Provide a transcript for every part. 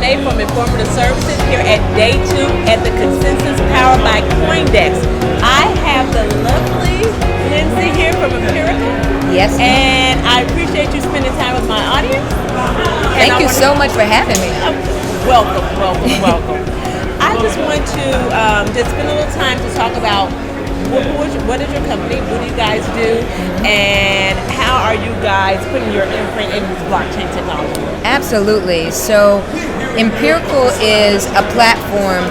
Renee from Informative Services here at Day 2 at the Consensus powered by CoinDex. I have the lovely Lindsay here from EmpirEqual. Yes. And I appreciate you spending time with my audience. Thank you so much for having me. Welcome. I just want to just spend a little time to talk about what is your company, what do you guys do, and how are you guys putting your imprint in this blockchain technology? Absolutely. So EmpirEqual is a platform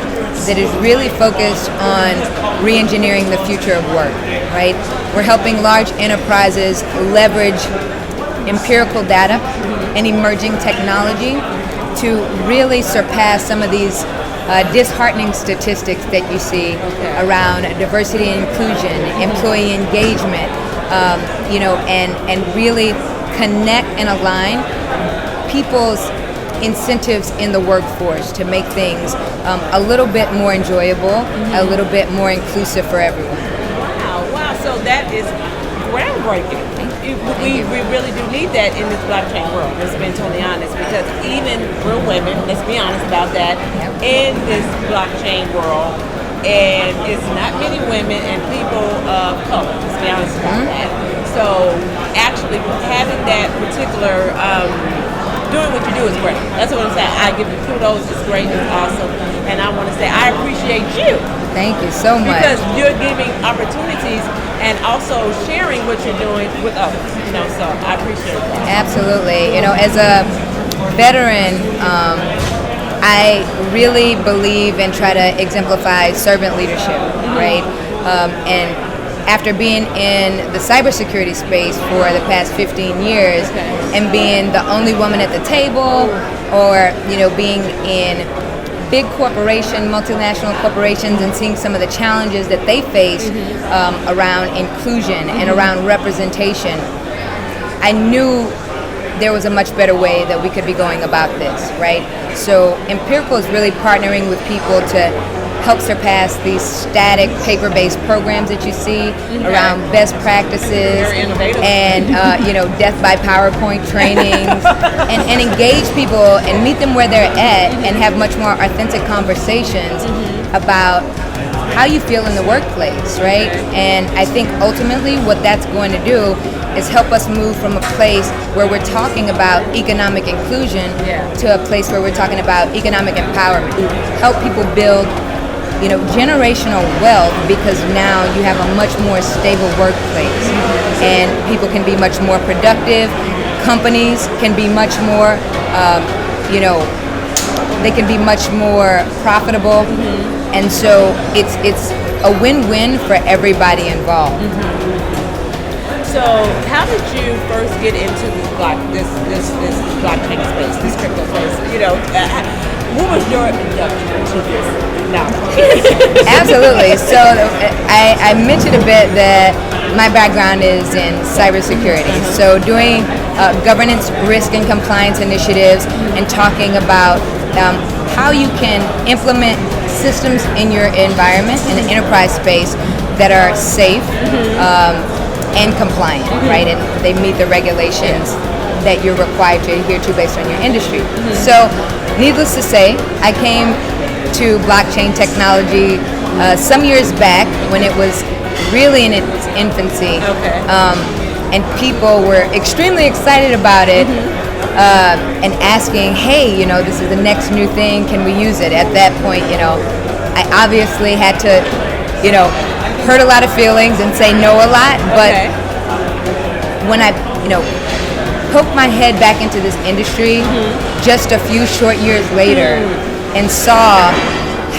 that is really focused on re-engineering the future of work, right? We're helping large enterprises leverage empirical data and emerging technology to really surpass some of these disheartening statistics that you see around diversity and inclusion, employee engagement, and really connect and align people's incentives in the workforce to make things a little bit more enjoyable, a little bit more inclusive for everyone. Wow, so that is groundbreaking. We really do need that in this blockchain world, let's be totally honest, because even we're women, let's be honest about that, in this blockchain world, and it's not many women and people of color, let's be honest about that. So actually having that particular, doing what you do is great. That's what I'm saying. I give you kudos, it's great, it's awesome, and I want to say I appreciate you. Thank you so much. Because you're giving opportunities and also sharing what you're doing with others, so I appreciate that. Absolutely. As a veteran, I really believe and try to exemplify servant leadership, right? And after being in the cybersecurity space for the past 15 years and being the only woman at the table, or being in big multinational corporations, and seeing some of the challenges that they face around inclusion and around representation, I knew there was a much better way that we could be going about this, right? So EmpirEqual is really partnering with people to help surpass these static paper-based programs that you see around best practices and death by PowerPoint trainings and engage people and meet them where they're at and have much more authentic conversations about how you feel in the workplace, right? And I think ultimately what that's going to do is help us move from a place where we're talking about economic inclusion to a place where we're talking about economic empowerment. Help people build generational wealth, because now you have a much more stable workplace and people can be much more productive. Companies can be much more, they can be much more profitable. And so it's a win-win for everybody involved. So how did you first get into this blockchain space, this crypto space? What was your introduction to this knowledge? Absolutely. So I mentioned a bit that my background is in cybersecurity. So doing governance, risk, and compliance initiatives, and talking about how you can implement systems in your environment, in the enterprise space, that are safe and compliant, right? And they meet the regulations that you're required to adhere to based on your industry. So needless to say, I came to blockchain technology some years back when it was really in its infancy. And people were extremely excited about it and asking, hey, this is the next new thing, can we use it? At that point, I obviously had to, hurt a lot of feelings and say no a lot, but when I, poked my head back into this industry just a few short years later and saw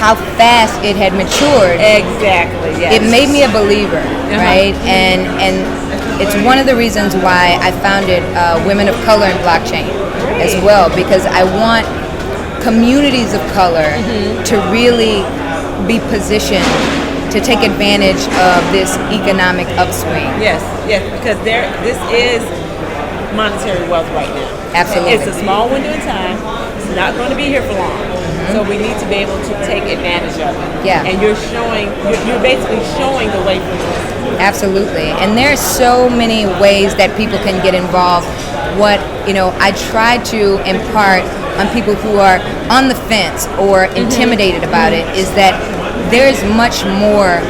how fast it had matured. Exactly, yes. It made me a believer, right? And it's one of the reasons why I founded Women of Color in Blockchain as well, because I want communities of color to really be positioned to take advantage of this economic upswing. Yes, because this is monetary wealth right now. Absolutely. It's a small window in time. It's not going to be here for long. So we need to be able to take advantage of it. Yeah. And you're basically showing the way for this. Absolutely. And there's so many ways that people can get involved. What, I try to impart on people who are on the fence or intimidated about it is that there's much more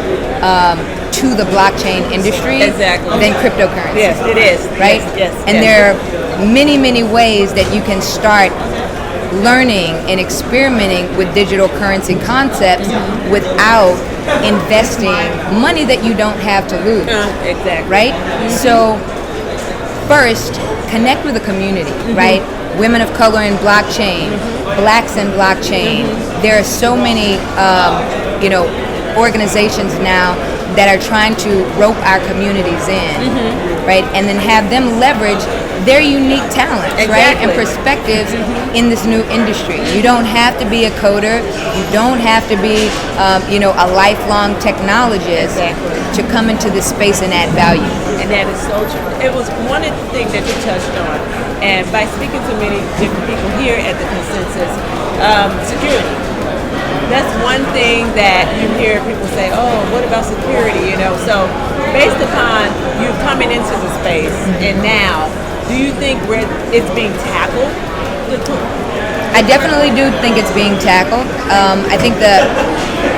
to the blockchain industry than cryptocurrency. Yes, it is. Right? Yes. And there are many, many ways that you can start learning and experimenting with digital currency concepts without investing money that you don't have to lose. Exactly. Right? So first, connect with the community, right? Women of color in blockchain, blacks in blockchain. There are so many, organizations now that are trying to rope our communities in, right? And then have them leverage their unique talents, right? And perspectives in this new industry. You don't have to be a coder. You don't have to be, a lifelong technologist to come into this space and add value. And that is so true. It was one of the things that you touched on. And by speaking to many different people here at the consensus, security. That's one thing that you hear people say, oh, what about security? So based upon you coming into the space and now, do you think it's being tackled? I definitely do think it's being tackled. I think that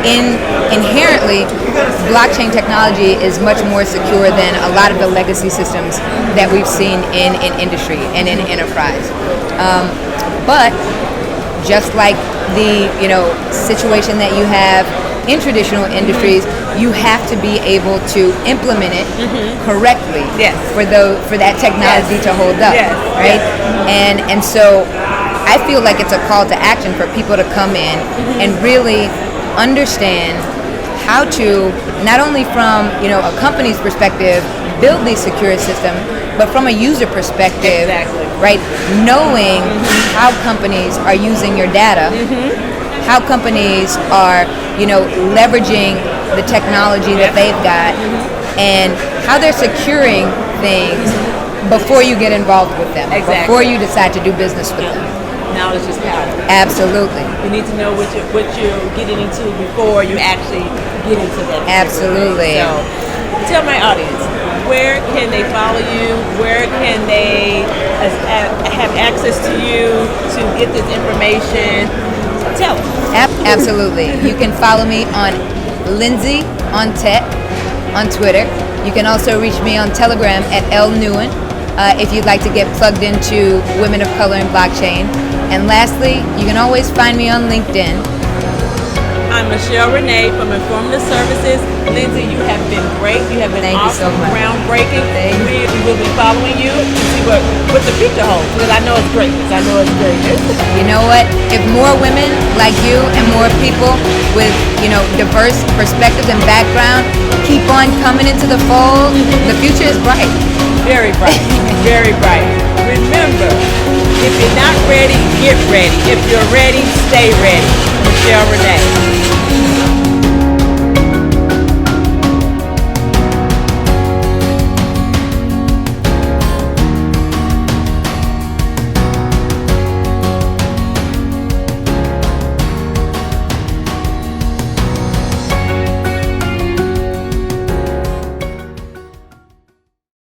inherently, blockchain technology is much more secure than a lot of the legacy systems that we've seen in industry and in enterprise. But just like the situation that you have in traditional industries, you have to be able to implement it correctly for that technology to hold up, right? And so I feel like it's a call to action for people to come in and really understand how to, not only from a company's perspective, build these secure systems, but from a user perspective, right? Knowing how companies are using your data, how companies are, leveraging the technology that they've got, and how they're securing things before you get involved with them, before you decide to do business with them. Knowledge is power. Absolutely. You need to know what you're getting into before you actually get into that. Absolutely. So, tell my audience, where can they follow you? Where can they have access to you to get this information? Tell them. Absolutely. You can follow me on Lindsay on Tech on Twitter. You can also reach me on Telegram at Nuon if you'd like to get plugged into women of color in blockchain. And lastly, you can always find me on LinkedIn. I'm Michelle Renee from Informative Services. Lindsay, you have been great. You have been awesome, groundbreaking. We will be following you to see what the future holds, because I know it's great. You know what? If more women like you and more people with, diverse perspectives and background keep on coming into the fold, the future is bright. Very bright. Very bright. Remember, if you're not ready, get ready. If you're ready, stay ready. Michelle Renee.